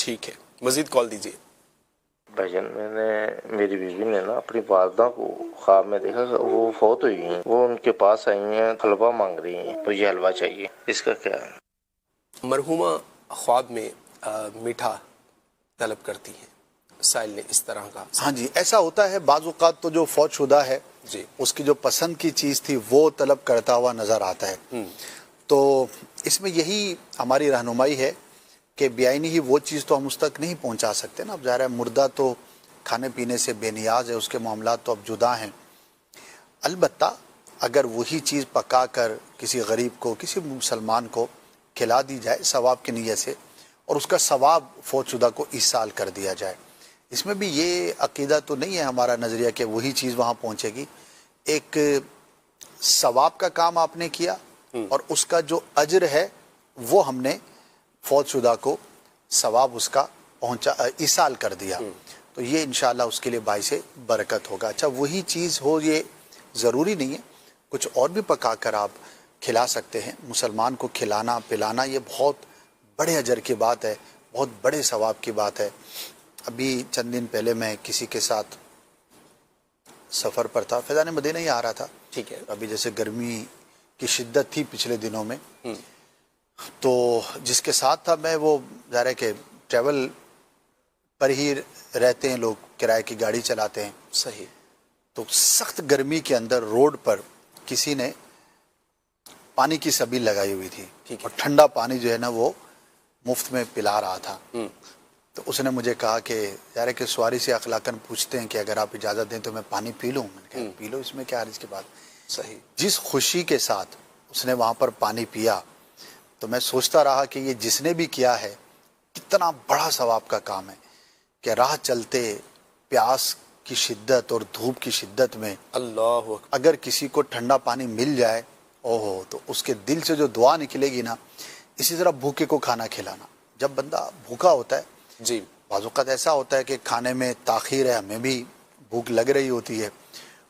ٹھیک ہے، مزید کال دیجیے۔ بھجن میری بیوی نے نا اپنی والدہ کو خواب میں دیکھا کہ وہ فوت ہوئی ہیں، وہ ان کے پاس آئی ہیں، حلوہ مانگ رہی ہیں، مجھے حلوہ چاہیے، اس کا کیا ہے؟ مرحومہ خواب میں میٹھا طلب کرتی ہیں، سائل نے اس طرح کا۔ ہاں جی، ایسا ہوتا ہے بعض اوقات تو جو فوت شدہ ہے جی، اس کی جو پسند کی چیز تھی وہ طلب کرتا ہوا نظر آتا ہے، تو اس میں یہی ہماری رہنمائی ہے کہ بیائی ہی وہ چیز تو ہم اس تک نہیں پہنچا سکتے نا، اب ظاہر ہے مردہ تو کھانے پینے سے بے نیاز ہے، اس کے معاملات تو اب جدا ہیں، البتہ اگر وہی چیز پکا کر کسی غریب کو، کسی مسلمان کو کھلا دی جائے ثواب کی نیت سے، اور اس کا ثواب فوت شدہ کو ایصال کر دیا جائے، اس میں بھی یہ عقیدہ تو نہیں ہے ہمارا نظریہ کہ وہی چیز وہاں پہنچے گی، ایک ثواب کا کام آپ نے کیا اور اس کا جو اجر ہے وہ ہم نے فوت شدہ کو ثواب اس کا پہنچا ایصال کر دیا، تو یہ انشاءاللہ اس کے لیے باعث برکت ہوگا۔ اچھا وہی چیز ہو یہ ضروری نہیں ہے، کچھ اور بھی پکا کر آپ کھلا سکتے ہیں، مسلمان کو کھلانا پلانا یہ بہت بڑے اجر کی بات ہے، بہت بڑے ثواب کی بات ہے۔ ابھی چند دن پہلے میں کسی کے ساتھ سفر پر تھا، فیضان مدینہ ہی آ رہا تھا، ٹھیک ہے، ابھی جیسے گرمی کی شدت تھی پچھلے دنوں میں، تو جس کے ساتھ تھا میں وہ ظاہر ہے کہ ٹریول پر ہی رہتے ہیں لوگ، کرائے کی گاڑی چلاتے ہیں، صحیح، تو سخت گرمی کے اندر روڈ پر کسی نے پانی کی سبیل لگائی ہوئی تھی اور ٹھنڈا پانی جو ہے نا وہ مفت میں پلا رہا تھا، تو اس نے مجھے کہا کہ یار کہ سواری سے اخلاقاً پوچھتے ہیں کہ اگر آپ اجازت دیں تو میں پانی پی لوں، میں نے کہا پی لو، اس میں کیا حرج کی بات۔ صحیح، جس خوشی کے ساتھ اس نے وہاں پر پانی پیا تو میں سوچتا رہا کہ یہ جس نے بھی کیا ہے کتنا بڑا ثواب کا کام ہے، کہ راہ چلتے پیاس کی شدت اور دھوپ کی شدت میں اللہ اکبر، اگر کسی کو ٹھنڈا پانی مل جائے اوہو، تو اس کے دل سے جو دعا نکلے گی نا، اسی طرح بھوکے کو کھانا کھلانا، جب بندہ بھوکا ہوتا ہے، جی، بعض اوقات ایسا ہوتا ہے کہ کھانے میں تاخیر ہے، ہمیں بھی بھوک لگ رہی ہوتی ہے،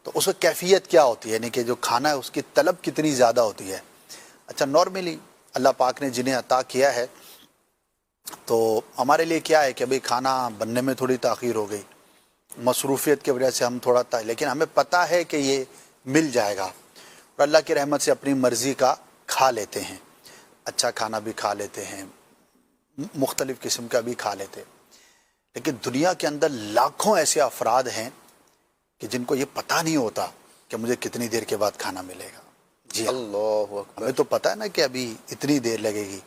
تو اس کی کیفیت کیا ہوتی ہے، یعنی کہ جو کھانا ہے اس کی طلب کتنی زیادہ ہوتی ہے۔ اچھا نارملی اللہ پاک نے جنہیں عطا کیا ہے تو ہمارے لیے کیا ہے کہ بھئی کھانا بننے میں تھوڑی تاخیر ہو گئی، مصروفیت کی وجہ سے ہم تھوڑا لیکن ہمیں پتہ ہے کہ یہ مل جائے گا، اور اللہ کی رحمت سے اپنی مرضی کا کھا لیتے ہیں، اچھا کھانا بھی کھا لیتے ہیں، مختلف قسم کا بھی کھا لیتے، لیکن دنیا کے اندر لاکھوں ایسے افراد ہیں کہ جن کو یہ پتہ نہیں ہوتا کہ مجھے کتنی دیر کے بعد کھانا ملے گا۔ جی ہاں، اللہ اکبر، ہمیں تو پتہ ہے نا کہ ابھی اتنی دیر لگے گی،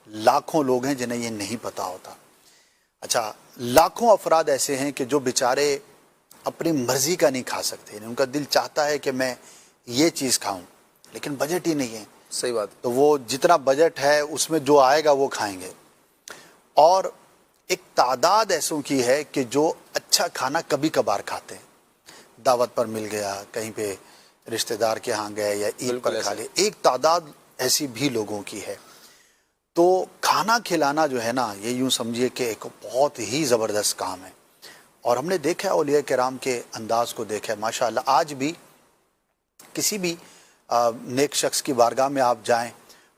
لاکھوں لوگ ہیں جنہیں یہ نہیں پتہ ہوتا۔ اچھا لاکھوں افراد ایسے ہیں کہ جو بیچارے اپنی مرضی کا نہیں کھا سکتے، ان کا دل چاہتا ہے کہ میں یہ چیز کھاؤں لیکن بجٹ ہی نہیں ہے، صحیح بات، تو وہ جتنا بجٹ ہے اس میں جو آئے گا وہ کھائیں گے، اور ایک تعداد ایسوں کی ہے کہ جو اچھا کھانا کبھی کبھار کھاتے ہیں، دعوت پر مل گیا، کہیں پہ رشتہ دار کے ہاں گئے یا عید پر کھا لے، ایک تعداد ایسی بھی لوگوں کی ہے۔ تو کھانا کھلانا جو ہے نا یہ یوں سمجھیے کہ ایک بہت ہی زبردست کام ہے، اور ہم نے دیکھا ہے اولیاء کرام کے انداز کو دیکھا ہے ماشاءاللہ، آج بھی کسی بھی نیک شخص کی بارگاہ میں آپ جائیں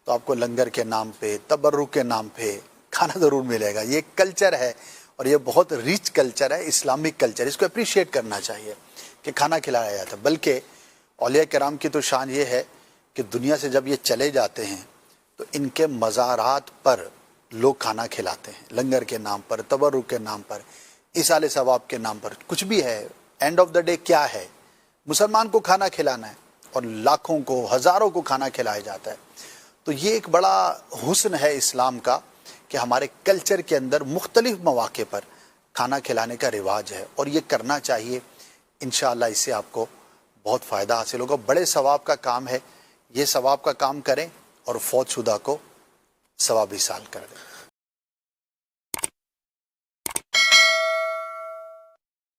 تو آپ کو لنگر کے نام پہ، تبرک کے نام پہ کھانا ضرور ملے گا، یہ کلچر ہے اور یہ بہت ریچ کلچر ہے، اسلامک کلچر، اس کو اپریشیٹ کرنا چاہیے کہ کھانا کھلایا جاتا ہے۔ بلکہ اولیاء کرام کی تو شان یہ ہے کہ دنیا سے جب یہ چلے جاتے ہیں تو ان کے مزارات پر لوگ کھانا کھلاتے ہیں، لنگر کے نام پر، تبرک کے نام پر، ایصال ثواب کے نام پر، کچھ بھی ہے، اینڈ آف دا ڈے کیا ہے، مسلمان کو کھانا کھلانا ہے، اور لاکھوں کو ہزاروں کو کھانا کھلایا جاتا ہے۔ تو یہ ایک بڑا حسن ہے اسلام کا کہ ہمارے کلچر کے اندر مختلف مواقع پر کھانا کھلانے کا رواج ہے، اور یہ کرنا چاہیے، انشاءاللہ اس سے آپ کو بہت فائدہ حاصل ہوگا، بڑے ثواب کا کام ہے، یہ ثواب کا کام کریں اور فوت شدہ کو ثواب ایصال کر دیں۔